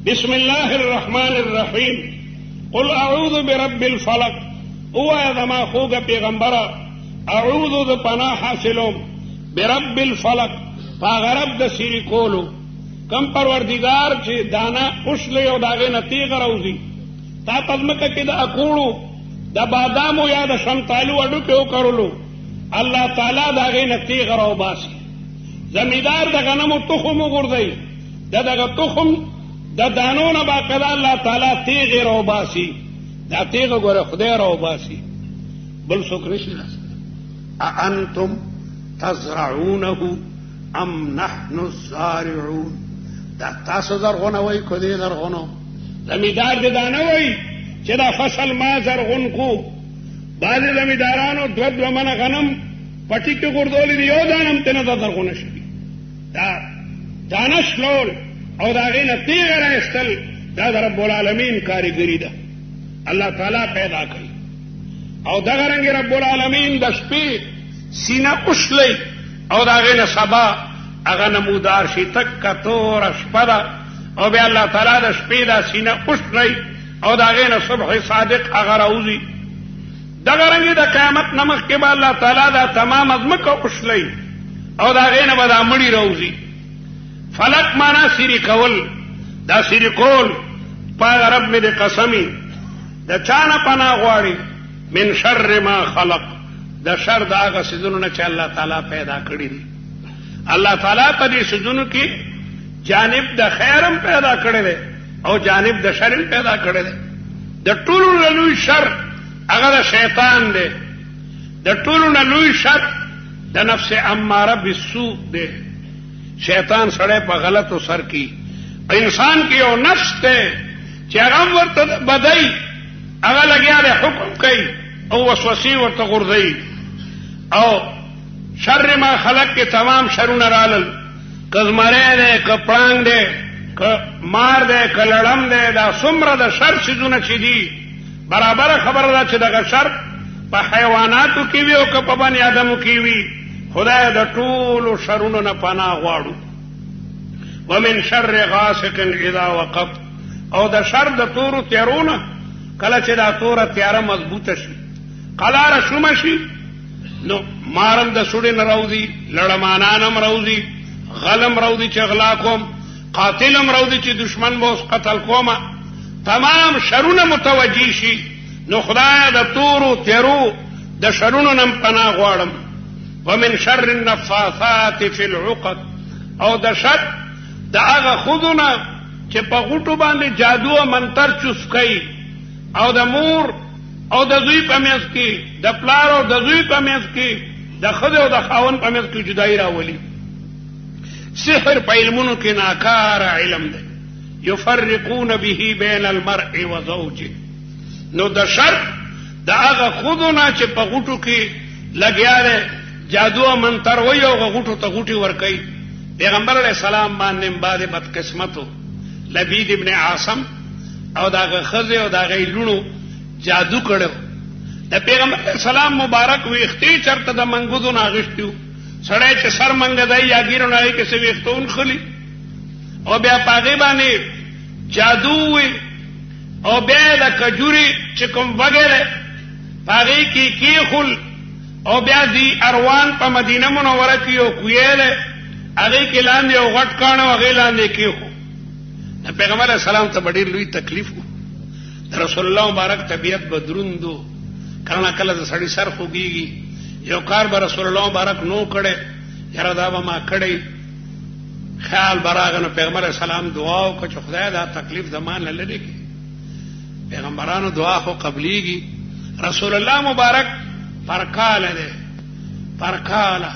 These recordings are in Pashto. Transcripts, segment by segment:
بسم الله الرحمن الرحیم قل اعوذ برب الفلق اوایا زما خوږه پیغمبره اعوذ د پناه حاصلوم برب الفلق پاغه رب د سیری کولو کم پروردگار چې دانا اوښلې او داغې نه تیغه راوځي تا په ځمکه کې د اکوړو د بادامو یا د شمتالو اډوکې وکرلو الله تعالی داغې نه تیغه راوباسي زمیندار د غنمو تخم وغورځوي دغه تخم د دانو نه باقاعده الله تعالی تیغې راوباسي دا تیغه ګوره خدای راوباسي بل څوک نشي راسي اانتم تزرعونه ام نحن الزارعون دا تاسو زرغونه وای کو دې زرغونو زمیندار دې دانه وای چې دا فصل ما زرغون کو بعضې زمیندارانو دوه منه غنم پټي کې غورځولي دي یو دانم ته نه زرغونه شي دا دانه شلول او دا هغې نه تیغه راایستل دا د رب العالمین کاریګري ده الله تعالی پیدا کوي او دغه رنګې رب العالمین د شپې سینه اوښلی او د هغې نه سبا هغه نمودار شي تکه توره شپه ده او بیا الله تعالی د شپې دا سینه اوښلی او د هغې نه صبح صادق هغه راوځي دغه رنګې د قیامت نه مخکې به الله تعالی دا تمام ځمکه اوښلی او د هغې نه به دا مړي راوځي فلک معنا سیری کول دا سیری کول پاغه رب مې د قسمی د چا نه پناه غواړي من شر ما خلق د شر د هغه څیزونو نه چې الله تعالی پیدا کړي دي الله تعالی په دې څیزونو کې جانب د خیر هم پیدا کړی دی او جانب د شر هم پیدا کړی دی د ټولو نه لوی شر هغه د شیطان دی د ټولو نه لوی شر د نفس اماره بالسوء دی شیطان سړی په غلطو سر کی انسان کې یو نفس دی چې هغه ورته بدای هغه لګیا دی حکم کوي او وسوسې ورته غورځوي او شر ما خلق کې تمام شرونه رالل که زمری دی که پړانګ دی که مار دی که لړم دی دا څومره د شر څیزونه چې دي برابره خبره ده چې دغه شر په حیواناتو کې وي او که په بني آدمو کې وي خدای د ټولو شرونو نه پناه غواړو ومن شر غاسق اذا وقب او د شر د تورو تیارونه کله چې دا توره تیاره مضبوطه شي قلاره شومه شي نو مارم د سوړې نه راوځي لړمانان هم راوځي غلم راوځي چې غلا کوم قاتل هم راوځي چې دشمن به اوس قتل کومه تمام شرونه متوجه شي نو خدای د تورو تیارو د شرونو نه پناه غواړم ومن شر النفاثات في العقد او د شر د هغه خودونه چې په غوټو باندې جادو او منتر چوس کوي او د مور او د زوی په منځ کې د پلار او د زوی په منځ کې د ښځې او د خاوند په منځ کې جدایي راولي سحر په علمونو کې ناکاره علم دی یفرقون به بین المرء وزوجه نو د شر د هغه خودونه چې په غوټو کې لګیا دی جادو منتر وی او غوټو ته غوټي ورکي پیغمبر علیہ السلام باندې بعد بدقسمتو لبید ابن عاصم او داغه خزه او داغه لونو جادو کړو د پیغمبر علیہ السلام مبارک ویختي چرته د منګودو ناغشتو سړی چې سر منګدای یا ګیرو نه کې څه ویختون خلی او بیا پاغي باندې جادو وی او بیا د کجوري چې کوم وغیرہ پاغي کې خل او بیا دی اروان په مدینه منوره کې یو کویل هغه کې لاندې او غټ کانو هغه لاندې کې خو پیغمبر اسلام ته ډېر لوی تکلیف وو رسول الله مبارک طبيعت بدروندو کله کله د سړی سر خوږيږي یو کار به رسول الله مبارک نو کړي یاره دا به ما کړي خیال براغنو پیغمبر اسلام دعا وکړه چې خدای دا تکلیف زمان نه لري پیغمبرانو دعا خو قبليږي رسول الله مبارک پرکاله ده پرکاله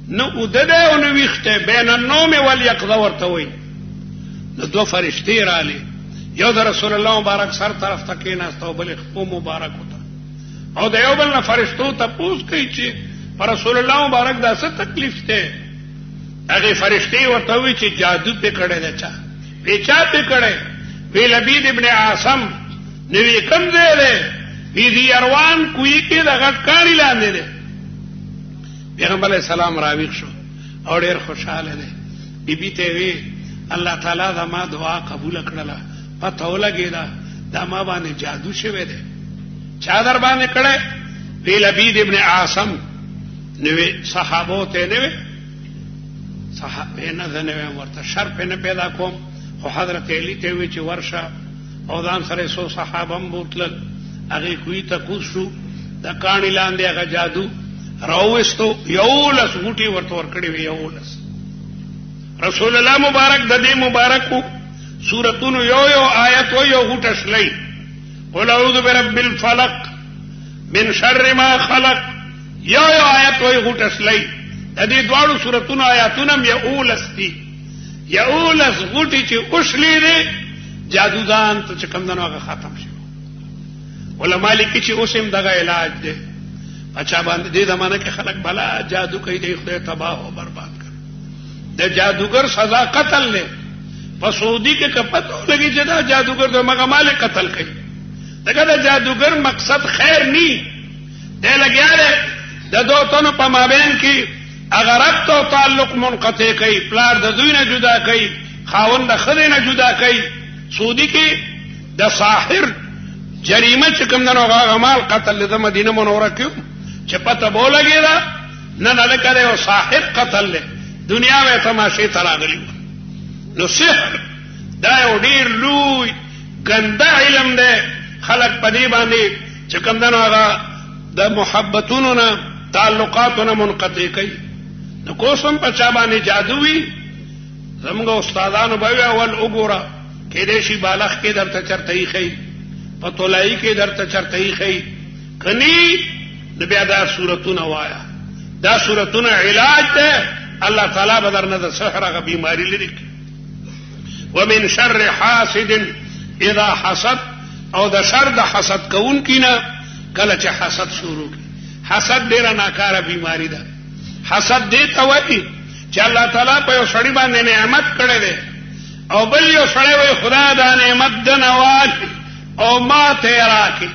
نو ودده او نو ویخته بین النوم والیقظه ورته وي نو دو فرشتي رالی یو د رسول الله مبارک سر طرف ته کېناست او بل خپو مبارک وته او د یو بل نه فرشتو ته پوښ کوي چې پر رسول الله مبارک دا څه تکلیف ته هغه فرشتي ورته وي چې جادو په کړه ده چا پیچا په کړه وی لبید ابن عاصم نوې کم دی دی اروان کوی کې د غټ کانی لاندې ده پیغمبر علیہ السلام راویښ شو او ډېر خوشاله ده بیبي ته وی الله تعالی دا ما دعا قبول کړله پته ولګېده دا ما باندې جادو شوی دی چا در باندې کړی وی لبید ابن عاصم نوې صحابو ته نوې صحابه نه نوې ورته شرف نه پیدا کوم خو حضرت علی ته وی چې ورشه او ځان سره سو صحابه بوتل هغه کوي ته کوشو د کانی لاندې هغه جادو راوستو یولس غوټي ورته ورکړي وی یولس رسول الله مبارک د دې مبارکو سورتونو یو آیت او یو غوټه شلای قل اعوذ برب الفلق من شر ما خلق یو آیت او غوټه شلای د دې دواړو سورتونو آیاتونه یولس دي یولس غوټي چې اوشلې دي جادوګان ته کوم دنو هغه ختم شي علماء لیکي چې اوسم دغه علاج دی اچھا باندې دې زمانہ کې خلک بلا جادو کوي د خدای تباہ او برباد کړي د جادوګر سزا قتل نه په سعودي کې کپتو لګي چې دا جادوګر د مغمال قتل کوي دغه د جادوګر مقصد خیر ني دی لګیاله د دوه تنو په مابین کې اگر ربط او تعلق منقطع کوي پلار د دوی نه جدا کوي خاوند د خدای نه جدا کوي سعودي کې د ساحر جریمه چې کوم نه غمال قتل د مدینه منوره کې چې پته بولګی دا نه نه کړي او ساحر قتل له دنیا وې تماشې تراغلی نو سحر دا یو ډیر لوی ګنده علم دی خلق پدې باندې چې کوم نه هغه د محبتونو نه تعلقاتونه منقطع کوي نو کوم په چا باندې جادووي زموږ استادانو به اول وګوره کې دې شي بالغ کې درته چرته یې خي پتولای کې درته چرته یې خي کني د بیا دا سورتونه وایا دا سورتونه علاج ده الله تعالی بدر نه د سحر غ بیماری لري ومن شر حاسد اذا حسد او د شر د حسد کون کینا کله چې حسد شروع کی حسد ډیره ناکاره بیماری ده حسد دې ته وایي چې الله تعالی په یو سړی باندې نعمت کړی دی او بل یو سړی وایي خدا دا نعمت دنوال او ما ته راکې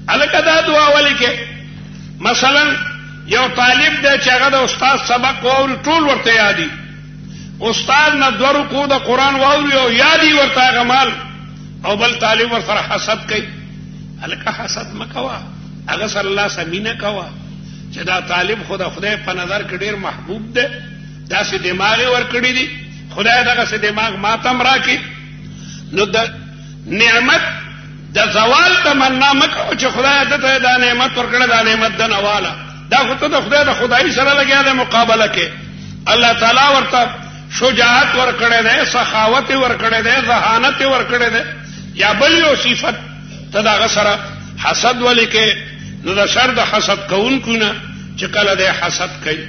الکه دا دعا ولیکه مثلا یو طالب دی چې هغه د استاد سبق واوري ټول ورته یادي استاد نه دورو کو د قران واوري او یادي ورته غمال او بل طالب ورته حسد کوي الکه حسد مکوا هغه صلی الله سمینه کوا چې دا طالب خدای په نظر کې ډیر محبوب دی دا سي دماغ ور کړی دی خدای دغه سي دماغ ماتم راکې نو د نعمت د زوال تمنا مکو چې خدای دته دا نعمت ورکړه دا نعمت د نواله دا خو ته خدای د خدای سره لګیا د مقابله کې الله تعالی ورته شجاعت ورکړه ده سخاوت ورکړه ده ذہانت ورکړه ده یا بل یو صفت تدا سره حسد ولیکه نو د شر د حسد کوونکو نه چې کله د حسد کوي